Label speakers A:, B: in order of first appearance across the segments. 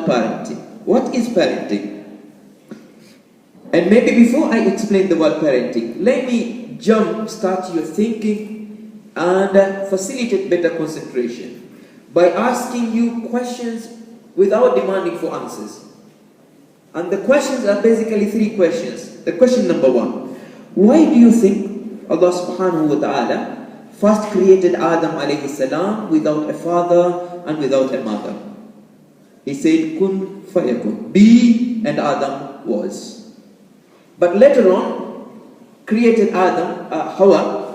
A: about parenting. What is parenting? And maybe before I explain the word parenting, let me start your thinking and facilitate better concentration by asking you questions without demanding for answers. And the questions are basically three questions. The question number one: why do you think Allah subhanahu wa ta'ala first created Adam alayhi salam without a father and without a mother? He said, kun fayakun, be, and Adam was. But later on, created Hawa,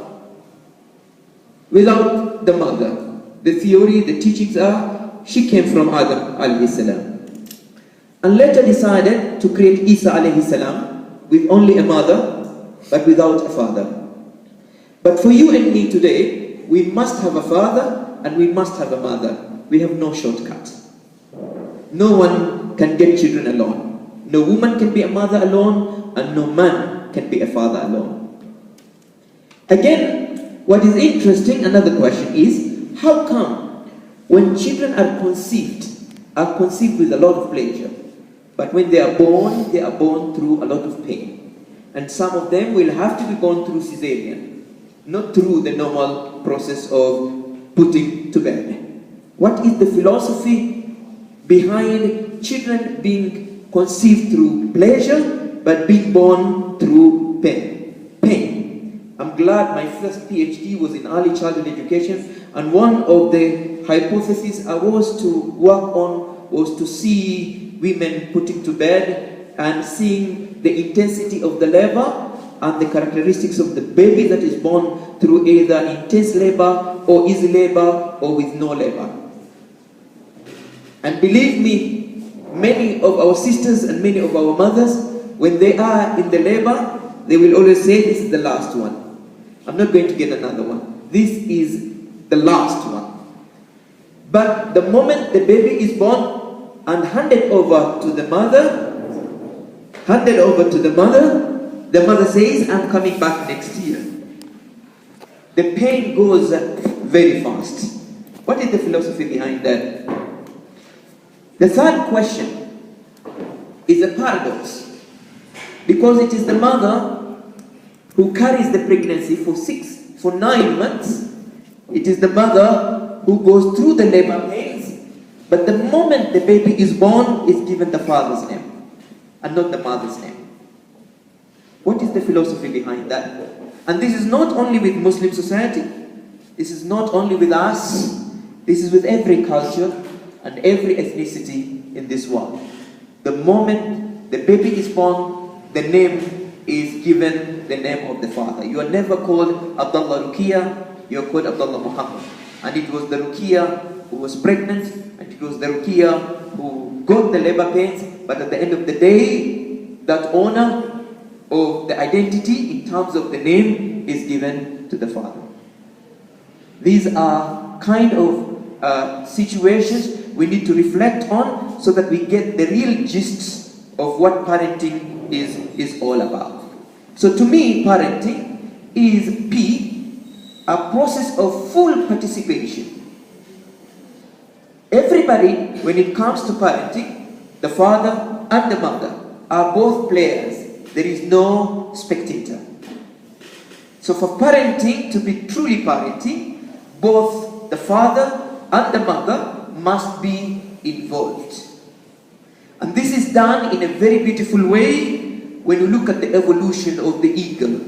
A: without the mother. The theory, the teachings are, she came from Adam alayhi salam. And later decided to create Isa alayhi salam with only a mother, but without a father. But for you and me today, we must have a father and we must have a mother. We have no shortcut. No one can get children alone. No woman can be a mother alone, and no man can be a father alone. Again, what is interesting, another question is, how come when children are conceived with a lot of pleasure, but when they are born through a lot of pain? And some of them will have to be born through cesarean, not through the normal process of putting to bed. What is the philosophy behind children being conceived through pleasure but being born through pain? I'm glad my first PhD was in early childhood education, and one of the hypotheses I was to work on was to see women putting to bed and seeing the intensity of the labor and the characteristics of the baby that is born through either intense labor or easy labor or with no labor. And believe me, many of our sisters and many of our mothers, when they are in the labor, they will always say, this is the last one. I'm not going to get another one. This is the last one. But the moment the baby is born and handed over to the mother, the mother says, I'm coming back next year. The pain goes very fast. What is the philosophy behind that? The third question is a paradox, because it is the mother who carries the pregnancy for 9 months. It is the mother who goes through the labor pains, but the moment the baby is born, is given the father's name and not the mother's name. What is the philosophy behind that? And this is not only with Muslim society. This is not only with us. This is with every culture and every ethnicity in this world. The moment the baby is born, the name is given the name of the father. You are never called Abdullah Rukiya, you are called Abdullah Muhammad. And it was the Rukiya who was pregnant, and it was the Rukiya who got the labor pains, but at the end of the day, that honor of the identity in terms of the name is given to the father. These are kind of situations we need to reflect on so that we get the real gist of what parenting is all about. So to me, parenting is P, a process of full participation. Everybody, when it comes to parenting, the father and the mother are both players. There is no spectator. So for parenting to be truly parenting, both the father and the mother must be involved. And this is done in a very beautiful way when you look at the evolution of the eagle.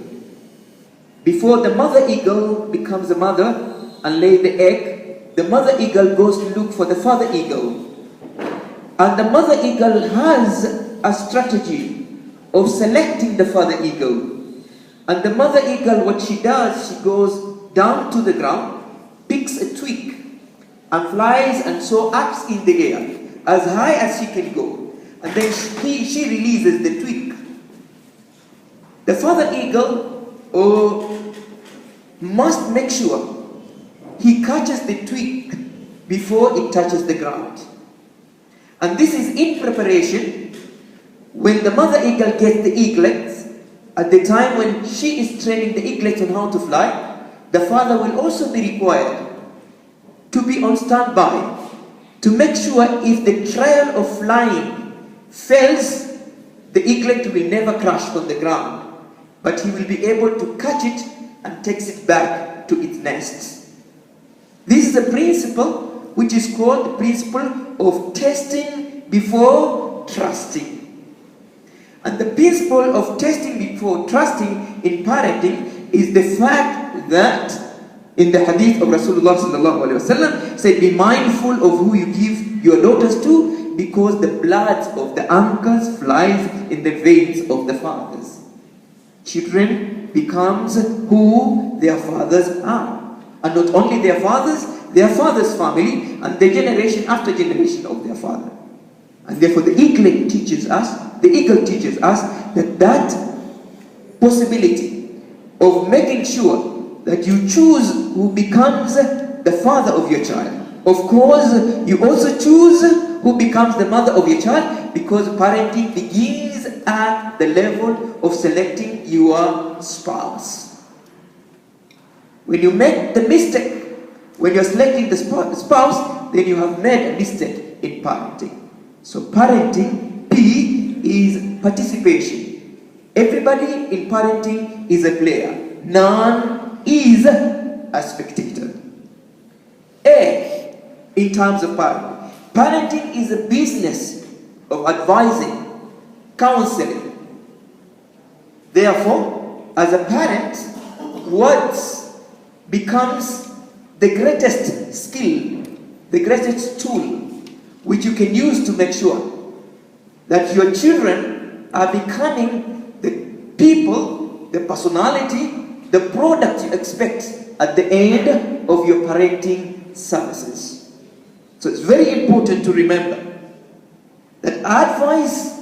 A: Before the mother eagle becomes a mother and lay the egg, the mother eagle goes to look for the father eagle. And the mother eagle has a strategy of selecting the father eagle. And the mother eagle, what she does, she goes down to the ground, picks a twig, and flies and so up in the air, as high as she can go. And then she releases the twig. The father eagle must make sure he catches the twig before it touches the ground. And this is in preparation. When the mother eagle gets the eaglets, at the time when she is training the eaglets on how to fly, the father will also be required to be on standby to make sure if the trial of flying fails, the eaglet will never crash on the ground, but he will be able to catch it and takes it back to its nest. This is a principle which is called the principle of testing before trusting. And the principle of testing before trusting in parenting is the fact that in the hadith of Rasulullah sallallahu alaihi wasallam said, be mindful of who you give your daughters to, because the blood of the uncles flies in the veins of the fathers. Children becomes who their fathers are. And not only their father's family, and the generation after generation of their father. And therefore the eagle teaches us that possibility of making sure that you choose who becomes the father of your child. Of course, you also choose who becomes the mother of your child, because parenting begins at the level of selecting your spouse. When you make the mistake, when you're selecting the spouse, then you have made a mistake in parenting. So parenting, P, is participation. Everybody in parenting is a player. None is a spectator. A, in terms of parenting. Parenting is a business of advising, counseling. Therefore, as a parent, words becomes the greatest skill, the greatest tool which you can use to make sure that your children are becoming the people, the personality, the product you expect at the end of your parenting services. So it's very important to remember that advice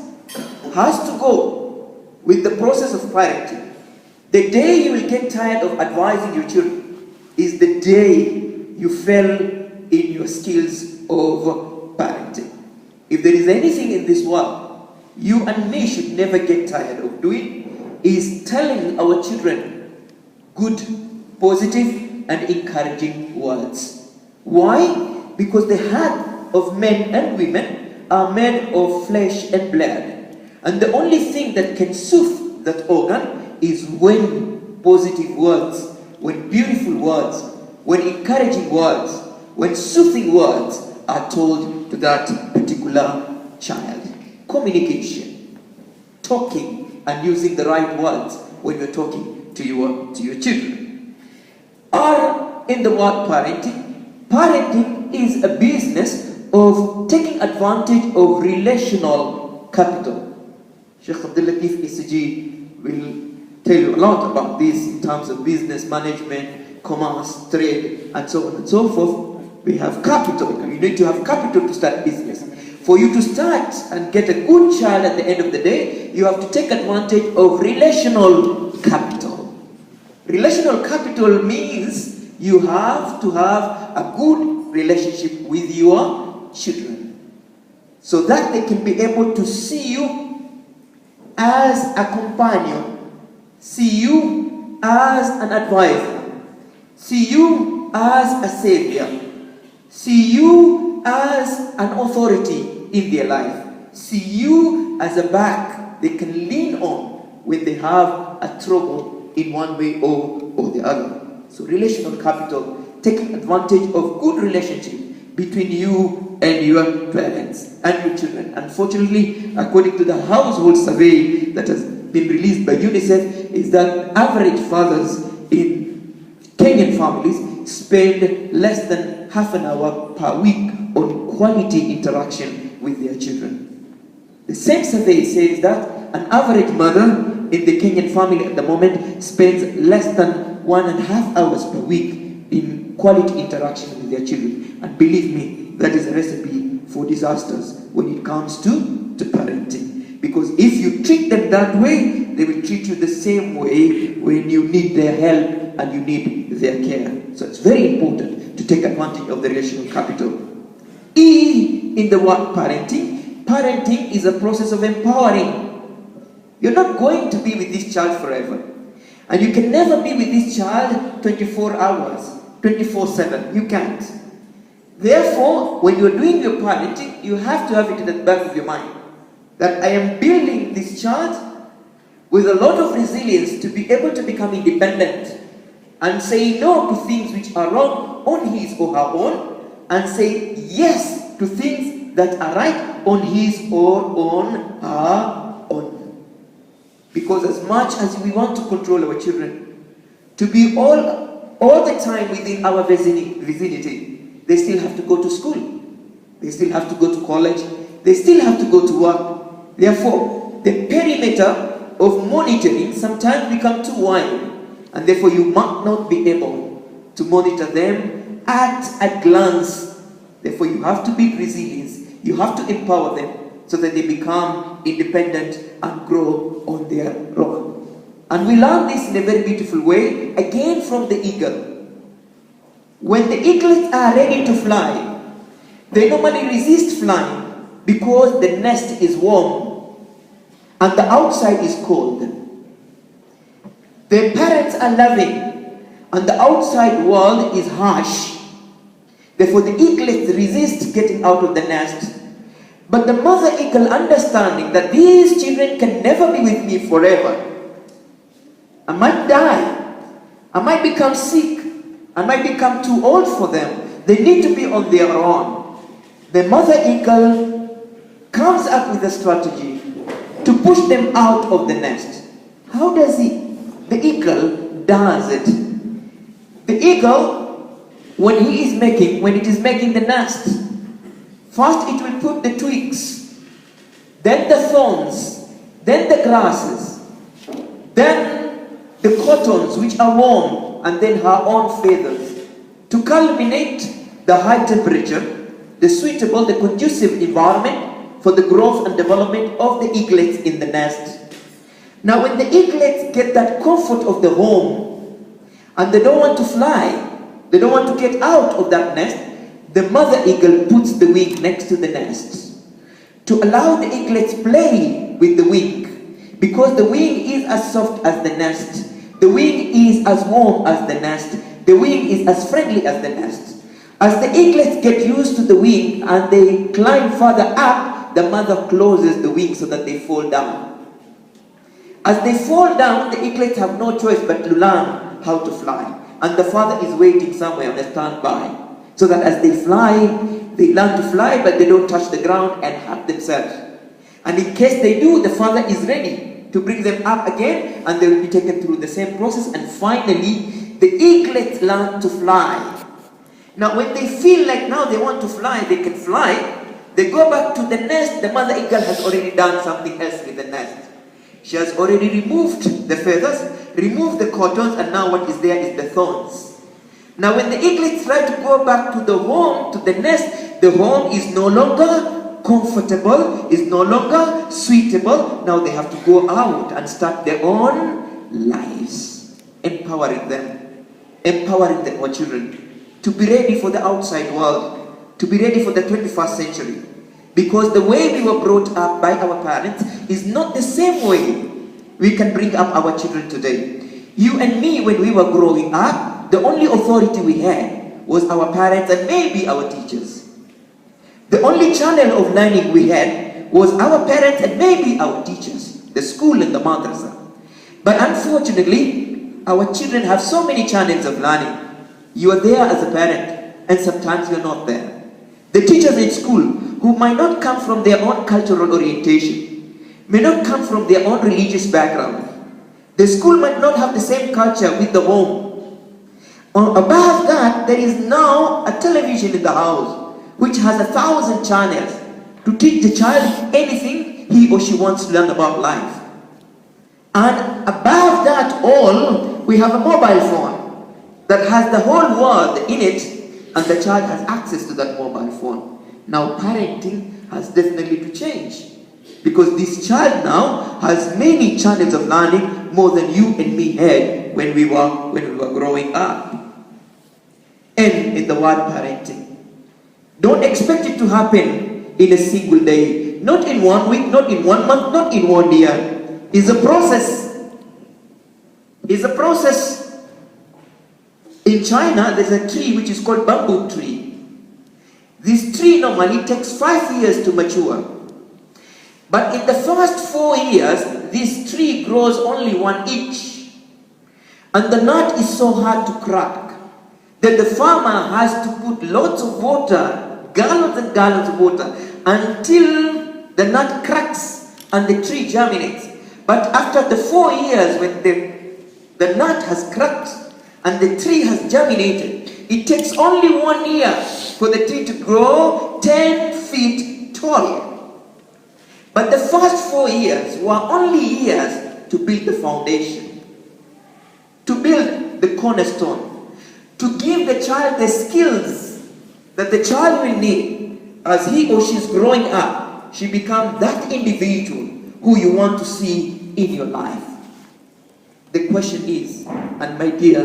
A: has to go with the process of parenting. The day you will get tired of advising your children is the day you fail in your skills of parenting. If there is anything in this world you and me should never get tired of doing, is telling our children good, positive, and encouraging words. Why? Because the heart of men and women are made of flesh and blood. And the only thing that can soothe that organ is when positive words, when beautiful words, when encouraging words, when soothing words are told to that particular child. Communication, talking and using the right words when you're talking to your children. R, in the word parenting, parenting is a business of taking advantage of relational capital. Sheikh Abdul Latif Isiji will tell you a lot about this in terms of business management, commerce, trade, and so on and so forth. We have capital. You need to have capital to start business. For you to start and get a good child at the end of the day, you have to take advantage of relational capital. Relational capital means you have to have a good relationship with your children, so that they can be able to see you as a companion, see you as an advisor, see you as a savior, see you as an authority in their life, see you as a back they can lean on when they have a trouble in one way or the other. So relational capital, taking advantage of good relationship between you and your parents and your children. Unfortunately, according to the household survey that has been released by UNICEF, is that average fathers in Kenyan families spend less than half an hour per week on quality interaction with their children. The same survey says that an average mother in the Kenyan family at the moment spends less than 1.5 hours per week in quality interaction with their children. And believe me, that is a recipe for disasters when it comes to parenting. Because if you treat them that way, they will treat you the same way when you need their help and you need their care. So it's very important to take advantage of the relational capital. E, in the word parenting, parenting is a process of empowering. You're not going to be with this child forever. And you can never be with this child 24 hours, 24/7. You can't. Therefore, when you're doing your parenting, you have to have it at the back of your mind that I am building this child with a lot of resilience to be able to become independent and say no to things which are wrong on his or her own, and say yes to things that are right on his or on her own. Because as much as we want to control our children to be all the time within our vicinity, they still have to go to school, they still have to go to college, they still have to go to work. Therefore, the perimeter of monitoring sometimes become too wide, and therefore you might not be able to monitor them at a glance. Therefore you have to build resilience, you have to empower them so that they become independent and grow on their own. And we learn this in a very beautiful way, again from the eagle. When the eaglets are ready to fly, they normally resist flying because the nest is warm and the outside is cold. Their parents are loving and the outside world is harsh. Therefore the eaglets resist getting out of the nest. But the mother eagle, understanding that these children can never be with me forever, I might die, I might become sick, I might become too old for them, they need to be on their own. The mother eagle comes up with a strategy to push them out of the nest. How does the eagle does it? The eagle, when it is making the nest, first it will put the twigs, then the thorns, then the grasses, then the cottons which are warm, and then her own feathers, to culminate the high temperature, the suitable, the conducive environment for the growth and development of the eaglets in the nest. Now when the eaglets get that comfort of the home, and they don't want to fly, they don't want to get out of that nest, the mother eagle puts the wing next to the nest to allow the eaglets play with the wing, because the wing is as soft as the nest, the wing is as warm as the nest, the wing is as friendly as the nest. As the eaglets get used to the wing and they climb further up, the mother closes the wing so that they fall down. As they fall down, the eaglets have no choice but to learn how to fly, and the father is waiting somewhere on a standby, so that as they fly, they learn to fly, but they don't touch the ground and hurt themselves. And in case they do, the father is ready to bring them up again, and they will be taken through the same process, and finally, the eaglets learn to fly. Now when they feel like now they want to fly, they can fly, they go back to the nest. The mother eagle has already done something else with the nest. She has already removed the feathers, removed the cottons, and now what is there is the thorns. Now when the eaglets try to go back to the home, to the nest, the home is no longer comfortable, is no longer suitable. Now they have to go out and start their own lives, empowering our children to be ready for the outside world, to be ready for the 21st century. Because the way we were brought up by our parents is not the same way we can bring up our children today. You and me, when we were growing up, the only authority we had was our parents and maybe our teachers. The only channel of learning we had was our parents and maybe our teachers, the school and the madrasa. But unfortunately, our children have so many channels of learning. You are there as a parent, and sometimes you're not there. The teachers in school, who might not come from their own cultural orientation, may not come from their own religious background. The school might not have the same culture with the home. Above that, there is now a television in the house, which has 1,000 channels to teach the child anything he or she wants to learn about life. And above that all, we have a mobile phone that has the whole world in it, and the child has access to that mobile phone. Now parenting has definitely to change, because this child now has many channels of learning, more than you and me had when we were growing up. And in the word parenting, don't expect it to happen in a single day, not in 1 week, not in 1 month, not in 1 year. It's a process. It's a process. In China, there's a tree which is called bamboo tree. This tree normally takes 5 years to mature. But in the first 4 years, this tree grows only 1 inch. And the nut is so hard to crack that the farmer has to put lots of water, gallons and gallons of water, until the nut cracks and the tree germinates. But after the 4 years, when the nut has cracked and the tree has germinated, it takes only 1 year for the tree to grow 10 feet tall. But the first 4 years were only years to build the foundation, to build the cornerstone, to give the child the skills that the child will need as he or she is growing up. She becomes that individual who you want to see in your life. The question is, and my dear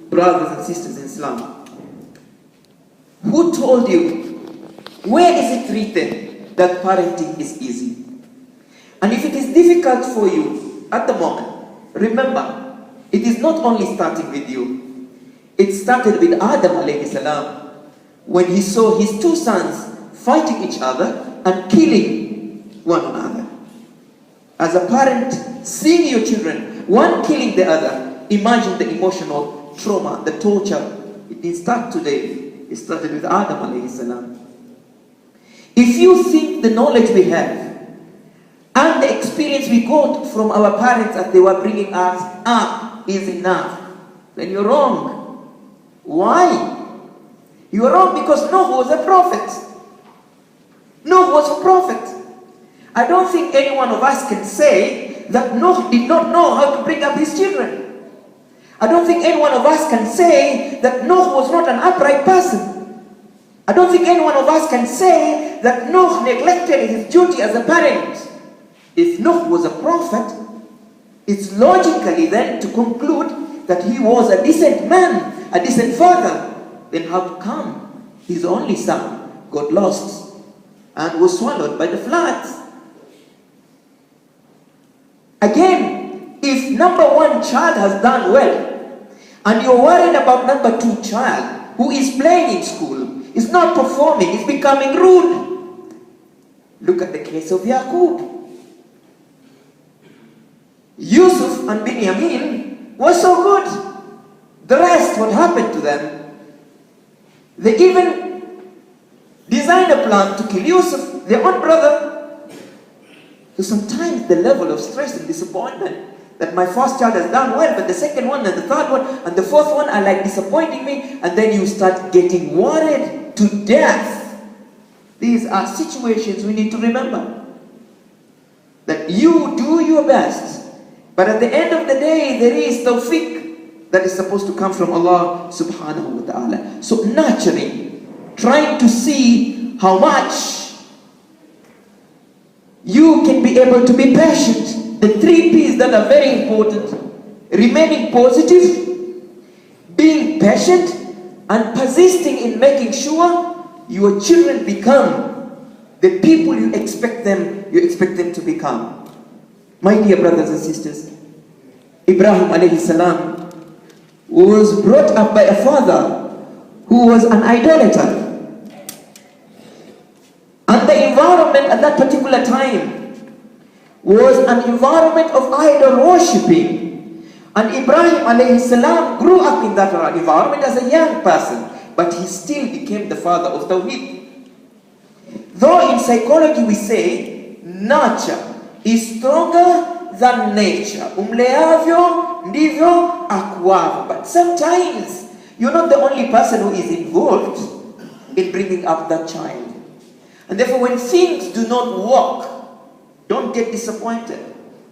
A: brothers and sisters in Islam, who told you, where is it written that parenting is easy? And if it is difficult for you at the moment, remember, it is not only starting with you. It started with Adam alayhi salam, when he saw his 2 sons fighting each other and killing one another. As a parent, seeing your children, one killing the other, imagine the emotional trauma, the torture. It didn't start today. It started with Adam alayhi salam. If you think the knowledge we have and the experience we got from our parents as they were bringing us up is enough, then you're wrong. Why? You are wrong because Noah was a prophet. Noah was a prophet. I don't think any one of us can say that Noah did not know how to bring up his children. I don't think any one of us can say that Noah was not an upright person. I don't think any one of us can say that Noah neglected his duty as a parent. If Noah was a prophet, it's logically then to conclude that he was a decent man, a decent father. Then how come his only son got lost and was swallowed by the floods? Again, if number 1 child has done well, and you're worried about number 2 child who is playing in school, is not performing, is becoming rude. Look at the case of Yaqub. Yusuf and Binyamin were so good. The rest, what happened to them? They even designed a plan to kill Yusuf, their own brother. So sometimes the level of stress and disappointment that my first child has done well, but the second one and the third one and the fourth one are like disappointing me, and then you start getting worried to death. These are situations we need to remember. That you do your best, but at the end of the day, there is tawfiq that is supposed to come from Allah subhanahu wa ta'ala. So nurturing, trying to see how much you can be able to be patient. The 3 P's that are very important: remaining positive, being patient, and persisting in making sure your children become the people you expect them to become. My dear brothers and sisters, Ibrahim alayhi salam was brought up by a father who was an idolater. And the environment at that particular time was an environment of idol worshipping. And Ibrahim alayhi salam grew up in that environment as a young person, but he still became the father of Tawheed. Though in psychology we say nurture is stronger than nature. Umleavyo ndivyo akuavyo. But sometimes you're not the only person who is involved in bringing up that child. And therefore when things do not work, don't get disappointed.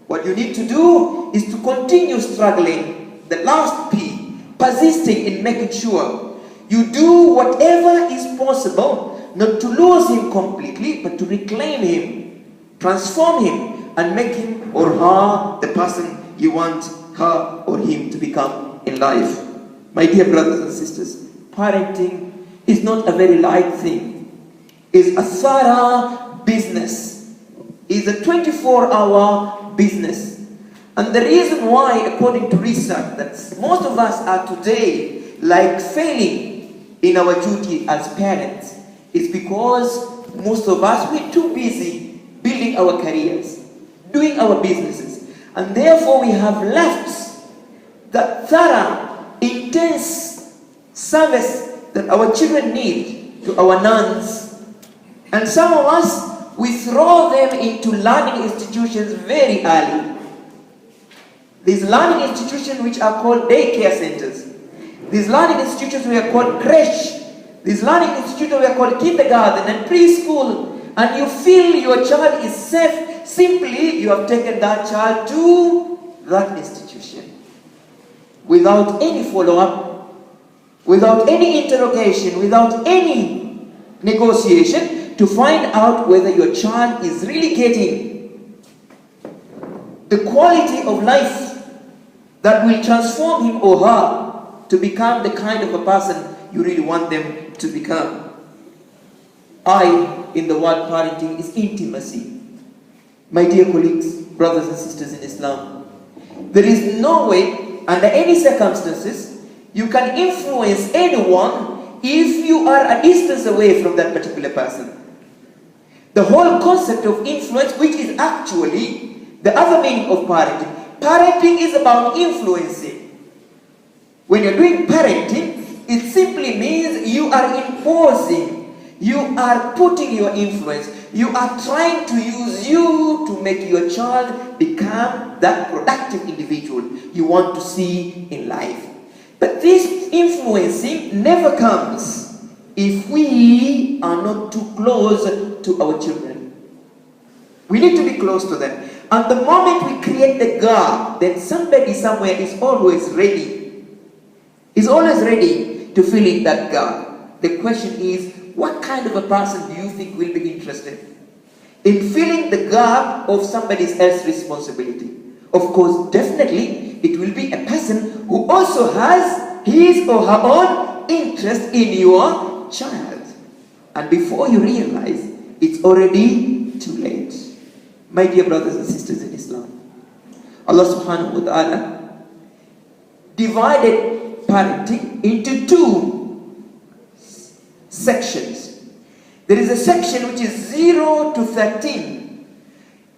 A: What you need to do is to continue struggling. The last P, persisting in making sure you do whatever is possible, not to lose him completely, but to reclaim him, transform him, and make him or her the person you want her or him to become in life. My dear brothers and sisters, parenting is not a very light thing. It's a thorough business. It's a 24-hour business. And the reason why, according to research, that most of us are today like failing in our duty as parents It's because most of us, we're too busy building our careers, doing our businesses, and therefore we have left that thorough, intense service that our children need to our nuns. And some of us, we throw them into learning institutions very early. These learning institutions which are called daycare centers. These learning institutions we are called creche. These learning institutions we are called kindergarten and preschool. And you feel your child is safe. Simply, you have taken that child to that institution. Without any follow-up, without any interrogation, without any negotiation, to find out whether your child is really getting the quality of life that will transform him or her to become the kind of a person you really want them to become. I, in the word parenting, is intimacy. My dear colleagues, brothers and sisters in Islam, there is no way, under any circumstances, you can influence anyone if you are a distance away from that particular person. The whole concept of influence, which is actually the other meaning of parenting. Parenting is about influencing. When you're doing parenting, it simply means you are imposing, you are putting your influence, you are trying to use you to make your child become that productive individual you want to see in life. But this influencing never comes if we are not too close to our children. We need to be close to them. And the moment we create the gap, then somebody somewhere is always ready. Is always ready to fill in that gap. The question is, what kind of a person do you think will be interested in filling the gap of somebody else's responsibility? Of course, definitely, it will be a person who also has his or her own interest in your child. And before you realize, it's already too late. My dear brothers and sisters in Islam, Allah subhanahu wa ta'ala divided parenting into two sections. There is a section which is 0 to 13.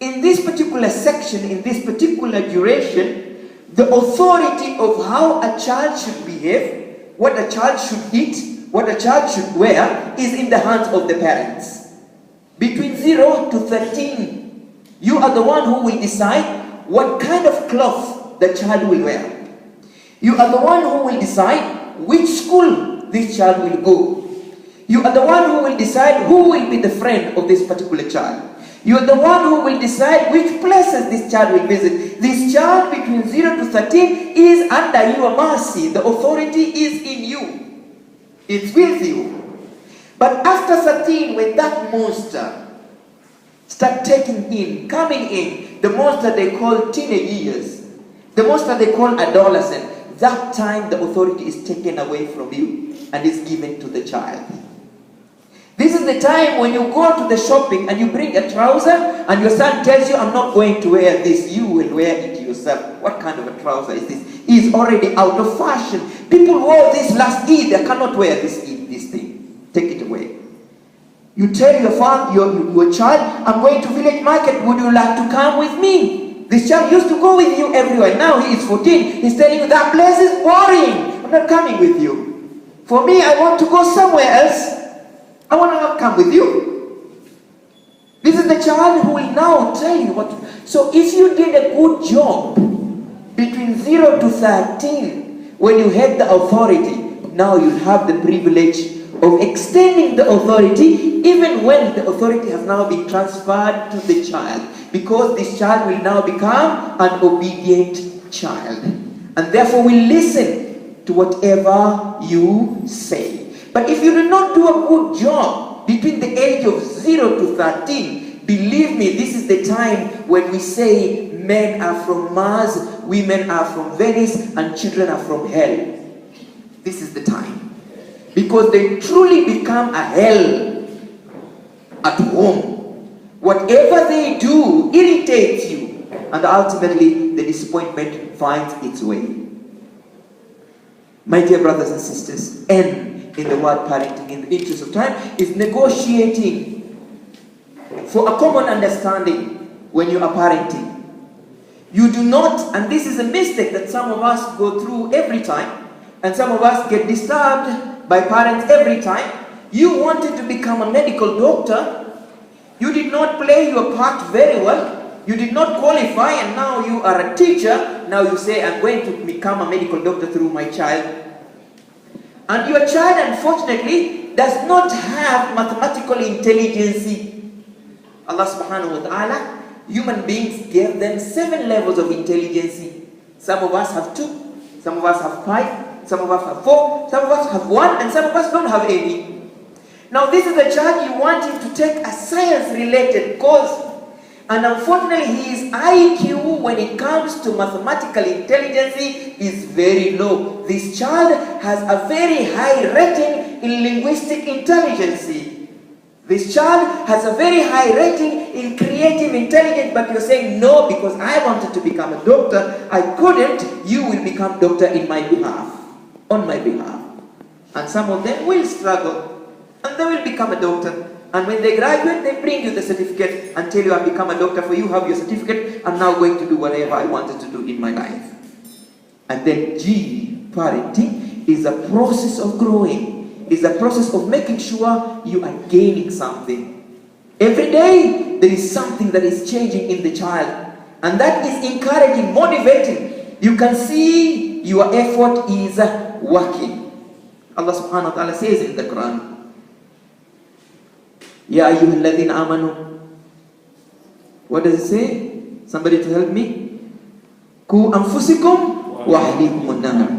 A: In this particular section, in this particular duration, the authority of how a child should behave, what a child should eat, what a child should wear, is in the hands of the parents. Between 0 to 13, you are the one who will decide what kind of cloth the child will wear. You are the one who will decide which school this child will go. You are the one who will decide who will be the friend of this particular child. You are the one who will decide which places this child will visit. This child between 0 to 13 is under your mercy. The authority is in you. It's with you. But after 13, when that monster start coming in, the monster they call teenage years, the monster they call adolescent, that time the authority is taken away from you and is given to the child. This is the time when you go to the shopping and you bring a trouser and your son tells you, I'm not going to wear this, you will wear it yourself. What kind of a trouser is this? It's already out of fashion. People wore this last Eid, they cannot wear this Eid, this thing. Take it away. You tell your child, I'm going to village market, would you like to come with me? This child used to go with you everywhere. Now he is 14. He's telling you, that place is boring. I'm not coming with you. For me, I want to go somewhere else. I want to not come with you. This is the child who will now tell you what to. So if you did a good job between 0 to 13, when you had the authority, now you have the privilege of extending the authority even when the authority has now been transferred to the child, because this child will now become an obedient child and therefore will listen to whatever you say. But if you do not do a good job between the age of 0 to 13, believe me, this is the time when we say men are from Mars, women are from Venice, and children are from hell. This is the time. Because they truly become a hell at home. Whatever they do irritates you, and ultimately the disappointment finds its way. My dear brothers and sisters, N in the word parenting, in the interest of time, is negotiating for a common understanding when you are parenting. You do not, and this is a mistake that some of us go through every time, and some of us get disturbed by parents every time. You wanted to become a medical doctor. You did not play your part very well. You did not qualify, and now you are a teacher. Now you say, I'm going to become a medical doctor through my child. And your child, unfortunately, does not have mathematical intelligence. Allah subhanahu wa ta'ala, human beings gave them 7 levels of intelligence. Some of us have 2, some of us have 5, some of us have 4, some of us have 1, and some of us don't have any. Now this is a child you want him to take a science-related course. And unfortunately, his IQ, when it comes to mathematical intelligence, is very low. This child has a very high rating in linguistic intelligence. This child has a very high rating in creative intelligence, but you're saying, no, because I wanted to become a doctor, I couldn't. You will become doctor in my behalf, on my behalf. And some of them will struggle, and they will become a doctor. And when they graduate, they bring you the certificate and tell you, I've become a doctor, for you have your certificate, I'm now going to do whatever I wanted to do in my life. And then G, parenting, is a process of growing, is a process of making sure you are gaining something. Every day, there is something that is changing in the child. And that is encouraging, motivating. You can see your effort is working. Allah subhanahu wa ta'ala says in the Quran, Ya ayyuhalladhina amanu. What does it say? Somebody to help me. Ku anfusikum wa ahlikum an-nar.